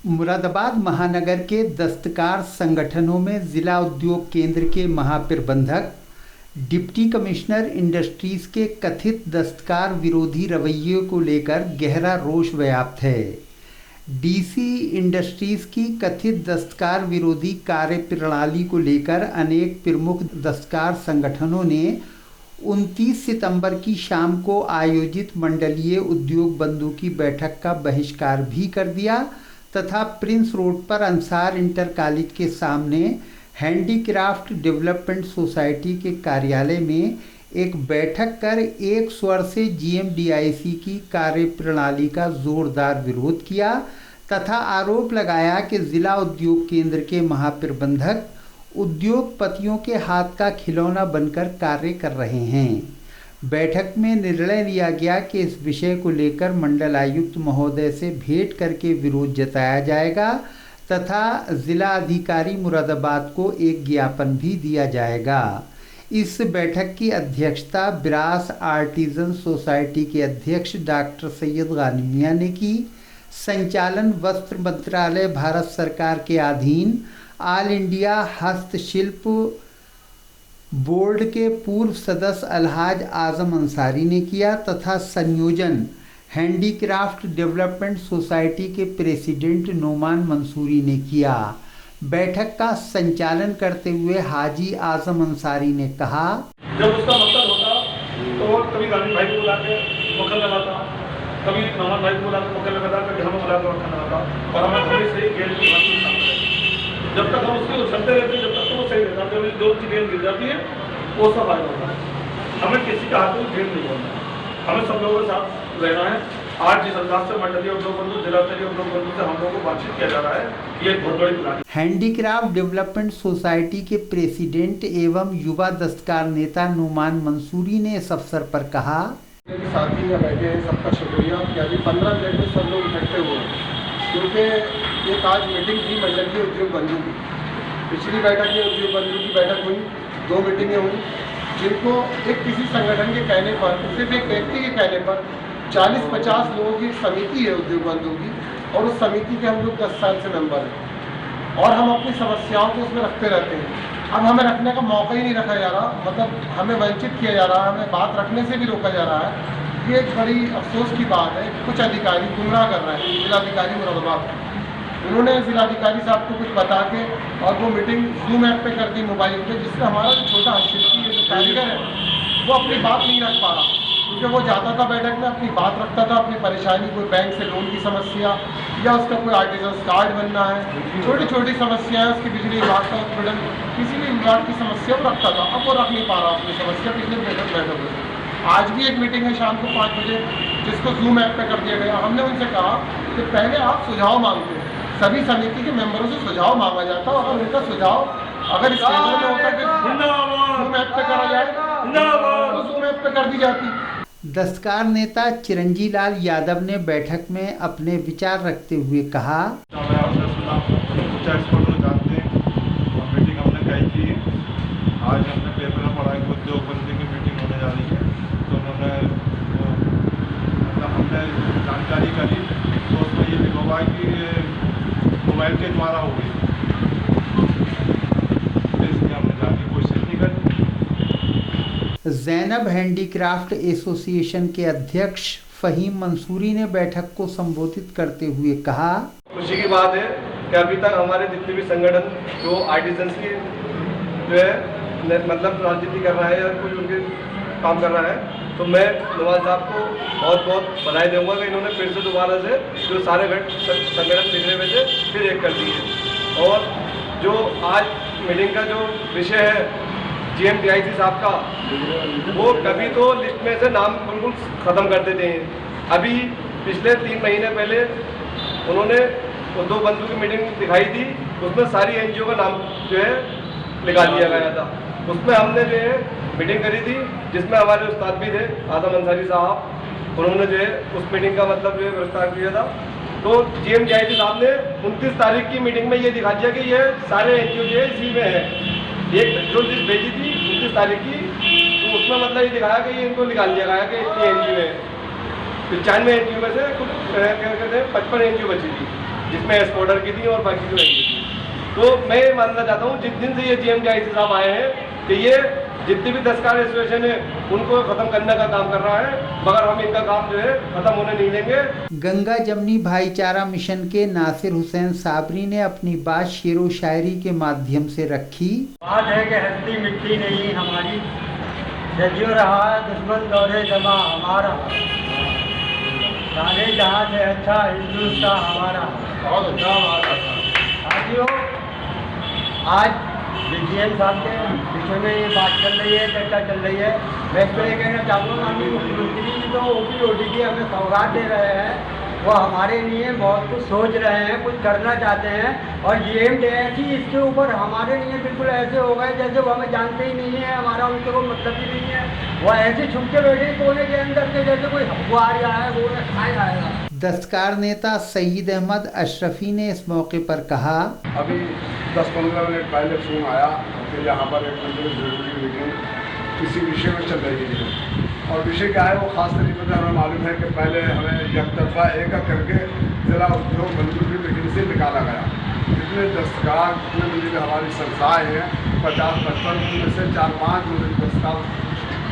मुरादाबाद महानगर के दस्तकार संगठनों में जिला उद्योग केंद्र के महाप्रबंधक डिप्टी कमिश्नर इंडस्ट्रीज के कथित दस्तकार विरोधी रवैये को लेकर गहरा रोष व्याप्त है। डीसी इंडस्ट्रीज की कथित दस्तकार विरोधी कार्यप्रणाली को लेकर अनेक प्रमुख दस्तकार संगठनों ने 29 सितंबर की शाम को आयोजित मंडलीय उद्योग बंधु की बैठक का बहिष्कार भी कर दिया तथा प्रिंस रोड पर अंसार इंटर कॉलेज के सामने हैंडीक्राफ्ट डेवलपमेंट सोसाइटी के कार्यालय में एक बैठक कर एक स्वर से जीएमडीआईसी की कार्यप्रणाली का जोरदार विरोध किया तथा आरोप लगाया कि जिला उद्योग केंद्र के महाप्रबंधक उद्योगपतियों के हाथ का खिलौना बनकर कार्य कर रहे हैं। बैठक में निर्णय लिया गया कि इस विषय को लेकर मंडल आयुक्त महोदय से भेंट करके विरोध जताया जाएगा तथा जिला अधिकारी मुरादाबाद को एक ज्ञापन भी दिया जाएगा। इस बैठक की अध्यक्षता ब्रास आर्टिजन सोसाइटी के अध्यक्ष डॉक्टर सैयद गानी मियां ने की। संचालन वस्त्र मंत्रालय भारत सरकार के अधीन ऑल इंडिया हस्तशिल्प बोर्ड के पूर्व सदस्य अलहाज आजम अंसारी ने किया तथा संयोजन हैंडीक्राफ्ट डेवलपमेंट सोसाइटी के प्रेसिडेंट नोमान मंसूरी ने किया। बैठक का संचालन करते हुए हाजी आजम अंसारी ने कहा, जब उसका मकसद होता तो कभी गांधी भाई को बुला के मक्खन लगाता, कभी नोमान भाई को बुला के मक्खन लगाता, कभी हमें बुला के मक्खन लगाता और हमें थोड़ी सही गेल की जब तक हम उसको उछलते रहते जब तक तो वो सही रहता, जब जो गेंद गिर जाती है वो सब आ जाता है। हमें किसी का हाथ में गेंद नहीं होना है, हमें सब लोगों के साथ रहना है। आज जिस अंदाज से मंडलीय उद्योग बंधु जिला स्तरीय उद्योग बंधु से हम लोगों को बातचीत किया जा रहा है, ये एक बहुत बड़ी प्लान। हैंडीक्राफ्ट डेवलपमेंट सोसाइटी के प्रेसिडेंट एवं युवा दस्तकार नेता नोमान मंसूरी ने इस अवसर पर कहा, साथी यहाँ बैठे हैं, सबका शुक्रिया कि अभी 15 मिनट में सब लोग इकट्ठे हुए क्योंकि एक आज मीटिंग थी मंडलीय उद्योग बंधु की। पिछली बैठक में उद्योग बंधु की बैठक हुई, 2 मीटिंगें हुई जिनको एक किसी संगठन के कहने पर, सिर्फ एक व्यक्ति के कहने पर 40-50 लोगों की एक समिति है उद्योग बंधु की और उस समिति के हम लोग 10 साल से मेंबर हैं और हम अपनी समस्याओं को उसमें रखते रहते हैं। अब हमें रखने का मौका ही नहीं रखा जा रहा, मतलब हमें वंचित किया जा रहा है, हमें बात रखने से भी रोका जा रहा है। ये एक बड़ी अफसोस की बात है। कुछ अधिकारी गुमराह कर रहे हैं। जिलाधिकारी मुरादाबाद, उन्होंने जिलाधिकारी साहब को कुछ बता के और वो मीटिंग जूम ऐप पे कर दी मोबाइल पे, जिससे हमारा जो छोटा हस्तशिल्पी जो कारीगर है वो अपनी बात नहीं रख पा रहा क्योंकि वो जाता था बैठक में, अपनी बात रखता था, अपनी परेशानी, कोई बैंक से लोन की समस्या या उसका कोई आर्टिजन कार्ड बनना है, छोटी छोटी समस्याएं, उसकी बिजली विभाग का उत्पीड़न, किसी भी विभाग की समस्या वो रखता था। अब वो रख नहीं पा रहा अपनी समस्या पिछले बैठक में। आज भी एक मीटिंग है शाम को 5 बजे जिसको जूम ऐप पे कर दिया गया। हमने उनसे कहा कि पहले आप सुझाव मांगते हैं, सभी समिति के मेंबरों से सुझाव मांगा जाता और उनका सुझाव अगर इस टेबल में होता कि जूम ऐप पे करा जाए तो जूम ऐप पे कर दी जाती। दस्तकार नेता चिरंजी लाल यादव ने बैठक में अपने विचार रखते हुए कहा, आज हमने पेपर में पढ़ा कि उद्योग बंधु की मीटिंग होने जा रही है, तो उन्होंने हमने जानकारी करी तो उसमें ये लिखा हुआ कि मोबाइल के द्वारा हो गई, इसलिए हमने जाने की कोशिश नहीं करी। जैनब हैंडीक्राफ्ट एसोसिएशन के अध्यक्ष फहीम मंसूरी ने बैठक को संबोधित करते हुए कहा, खुशी की बात है कि अभी तक हमारे जितने भी संगठन जो आर्टिजन की जो है मतलब राजनीति कर रहा है या कुछ उनके काम कर रहा है, तो मैं नवाज साहब को बहुत बहुत बधाई दूंगा कि इन्होंने फिर से दोबारा से जो सारे संगठन पिछले में से फिर एक कर दिए। और जो आज मीटिंग का जो विषय है जीएमडीआईसी साहब का, वो कभी तो लिस्ट में से नाम बिल्कुल ख़त्म कर देते हैं। अभी पिछले 3 महीने पहले उन्होंने उद्योग बंधु की मीटिंग दिखाई थी, उसमें सारी एनजीओ का नाम जो है लिखा दिया गया था। उसमें हमने जो है मीटिंग करी थी जिसमें हमारे उस्ताद भी थे आजम अंसारी साहब, उन्होंने जो है उस मीटिंग का मतलब जो है विस्तार किया था। तो जीएमडीआईसी साहब ने 29 तारीख की मीटिंग में ये दिखा दिया कि ये सारे एनजीओ जो है इसी में है। एक जो लिस्ट भेजी थी 29 तारीख की, तो उसमें मतलब ये दिखाया कि ये इनको निकाल दिया गया कि इतनी एनजीओ है। 95 एनजीओ में से कुछ क्या कहते हैं 55 एनजीओ बची थी, जिसमें एक्सपोर्टर की थी और बाकी जो एग्री थी। तो मैं ये मानना चाहता हूँ जिस दिन से ये GMDIC साहब आए हैं कि ये जितनी भी दस्तकार एसोसिएशन है उनको खत्म करने का काम कर रहा है, मगर हम इनका काम जो है खत्म होने नहीं देंगे। गंगा जमनी भाईचारा मिशन के नासिर हुसैन साबरी ने अपनी बात शेरो शायरी के माध्यम से रखी। बात है कि हस्ती मिट्टी नहीं हमारी, सदियों रहा है दुश्मन दौरे जमा हमारा, सारे जहाँ से अच्छा हिंदुस्तान हमारा। साथियों, आज DGM साहब के विषय में ये बात चल रही है, चर्चा चल रही है। मैं इसको ये कहना चाहूँगा, माननीय मुख्यमंत्री जी तो OPOD हमें सौगात दे रहे हैं, वो हमारे लिए बहुत कुछ सोच रहे हैं, कुछ करना चाहते हैं। और GMDIC इसके ऊपर हमारे लिए बिल्कुल ऐसे हो गए जैसे वो हमें जानते ही नहीं है, हमारा उनसे कोई मतलब ही नहीं है। वो ऐसे छुप के बैठे कोने के अंदर के जैसे कोई अखबार आया है वो खाया आएगा। दस्तकार नेता सईद अहमद अशरफी ने इस मौके पर कहा, अभी 10-15 मिनट पहले फ़ोन आया कि यहाँ पर एक जरूरी मीटिंग किसी विषय में चल रही है। और विषय क्या है वो ख़ास तरीके से हमें मालूम है कि पहले हमें एकतरफा एक करके ज़िला उद्योग बंधु की मीटिंग से निकाला गया। जितने दस्तकार जितने मुझे हमारी संस्थाएँ हैं 50-55 में से 4-5 मुझे दस्तकार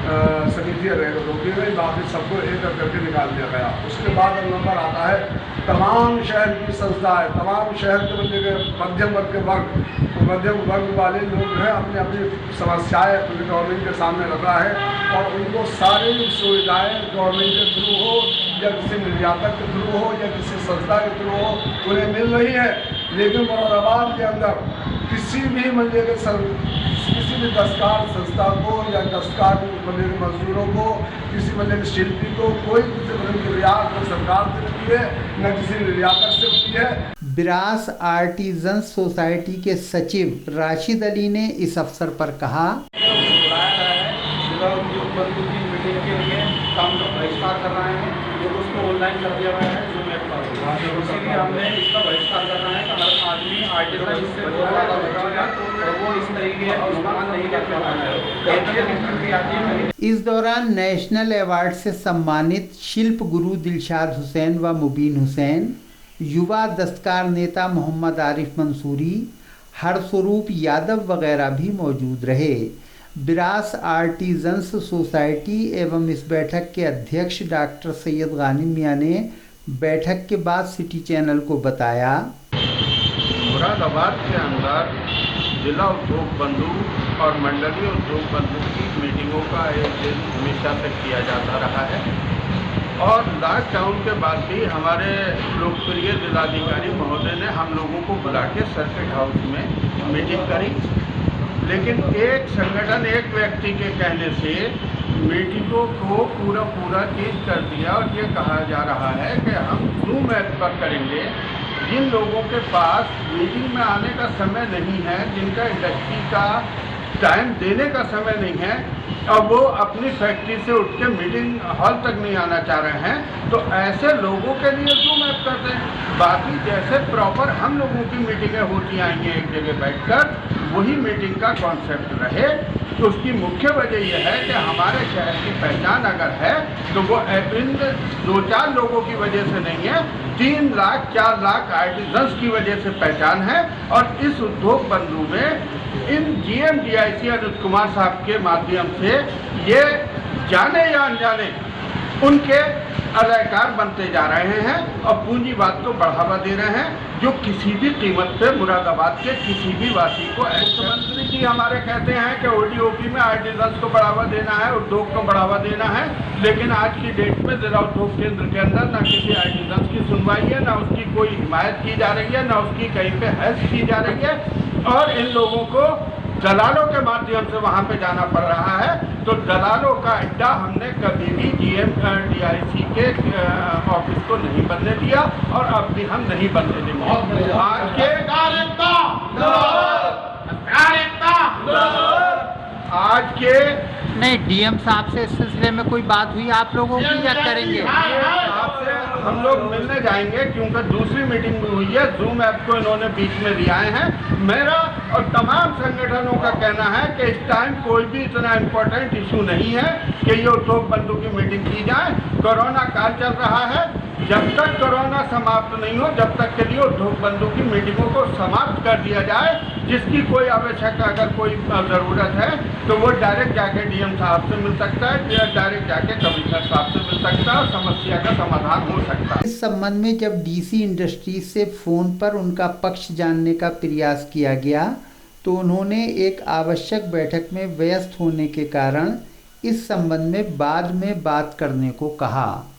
समितियाँ रोकी गई, बाकी सबको एक करके निकाल दिया गया। उसके बाद नंबर आता है तमाम शहर की संस्थाएँ, तमाम शहर के मध्यम वर्ग के मध्यम वर्ग वाले लोग जो है अपनी अपनी समस्याएँ अपनी गवर्नमेंट के सामने रख रहा है और उनको सारी सुविधाएँ गवर्नमेंट के थ्रू हो या किसी निर्यातक के थ्रू हो या किसी संस्था के थ्रू हो उन्हें मिल रही है। लेकिन मुरादाबाद के अंदर किसी भी किसी भी दस्तकार संस्था को या दस्तकार मजदूरों को, किसी शिल्पी को कोई किसी रियायत न सरकार से मिलती है न किसी निर्यातक से मिलती है। बिरास आर्टिजंस सोसाइटी के सचिव राशिद अली ने इस अवसर पर कहा, उद्योग बंधु की मीटिंग के लिए काम का बहिष्कार कर रहे हैं, जो उसको ऑनलाइन कर दिया गया है Zoom ऐप पर। इसीलिए हमने इसका बहिष्कार करना है कि हर आदमी आर्टिजन इससे और वो इस तरीके सामान नहीं कर पाता है। इस दौरान नेशनल अवार्ड से सम्मानित शिल्प गुरु दिलशाद हुसैन व मुबीन हुसैन, युवा दस्तकार नेता मोहम्मद आरिफ मंसूरी, हरस्वरूप यादव वगैरह भी मौजूद रहे। बिरास आर्टिजंस सोसाइटी एवं इस बैठक के अध्यक्ष डॉक्टर सैयद गानिम मियां ने बैठक के बाद सिटी चैनल को बताया, मुरादाबाद के अंदर जिला उद्योग बंधु और मंडलीय उद्योग बंधु की मीटिंगों का आयोजन हमेशा से किया जाता रहा है और लॉकडाउन के बाद भी हमारे लोकप्रिय जिलाधिकारी महोदय ने हम लोगों को बुला के सर्किट हाउस में मीटिंग करी। लेकिन एक संगठन एक व्यक्ति के कहने से मीटिंगों को पूरा चीज कर दिया और ये कहा जा रहा है कि हम Zoom ऐप पर करेंगे। जिन लोगों के पास मीटिंग में आने का समय नहीं है, जिनका इंडस्ट्री का टाइम देने का समय नहीं है और वो अपनी फैक्ट्री से उठ के मीटिंग हॉल तक नहीं आना चाह रहे हैं, तो ऐसे लोगों के लिए Zoom ऐप करते हैं। बाकी जैसे प्रॉपर हम लोगों की मीटिंगें होती आई हैं एक जगह बैठकर, वही मीटिंग का कॉन्सेप्ट रहे। तो उसकी मुख्य वजह यह है कि हमारे शहर की पहचान अगर है तो वो इन 2-4 लोगों की वजह से नहीं है, 3 लाख 4 लाख आर्टिजन्स की वजह से पहचान है। और इस उद्योग बंधु में इन GMDIC अनिल कुमार साहब के माध्यम से ये जाने या अनजाने उनके अदाकार बनते जा रहे हैं और पूंजीवाद को बढ़ावा दे रहे हैं, जो किसी भी कीमत पे मुरादाबाद के किसी भी वासी को। मुख्यमंत्री जी हमारे कहते हैं कि ODOP में आर्टिजन्स को बढ़ावा देना है, उद्योग को बढ़ावा देना है, लेकिन आज की डेट में जिला उद्योग केंद्र के अंदर ना किसी आर्टिजन्स की सुनवाई है, ना उसकी कोई हिमायत की जा रही है, ना उसकी कहीं पे हेल्प की जा रही है और इन लोगों को दलालों के माध्यम से वहाँ पे जाना पड़ रहा है। तो दलालों का अड्डा हमने कभी भी GMDIC के ऑफिस को नहीं बनने दिया और अब भी हम नहीं बनने देंगे। आज के नहीं DM साहब से इस सिलसिले में कोई बात हुई आप लोगों की या करेंगे? आपसे हम लोग मिलने जाएंगे क्योंकि दूसरी मीटिंग भी हुई है। Zoom ऐप को इन्होंने बीच में दियाए हैं। मेरा और तमाम संगठनों का कहना है कि इस टाइम कोई भी इतना इम्पोर्टेंट इशू नहीं है कि ये उद्योग बंधु की मीटिंग की जाए। कोरोना काल चल रहा है, जब तक कोरोना समाप्त नहीं हो, जब तक के लिए उद्योग बंधु की मीटिंगों को समाप्त कर दिया जाए। जिसकी कोई आवश्यकता, अगर कोई ज़रूरत है तो वो डायरेक्ट जाके डीएम साहब से मिल सकता है, डायरेक्ट जाके कमिश्नर साहब से मिल सकता है, समस्या का समाधान हो सकता है। इस संबंध में जब डीसी इंडस्ट्रीज से फ़ोन पर उनका पक्ष जानने का प्रयास किया गया तो उन्होंने एक आवश्यक बैठक में व्यस्त होने के कारण इस संबंध में बाद में बात करने को कहा।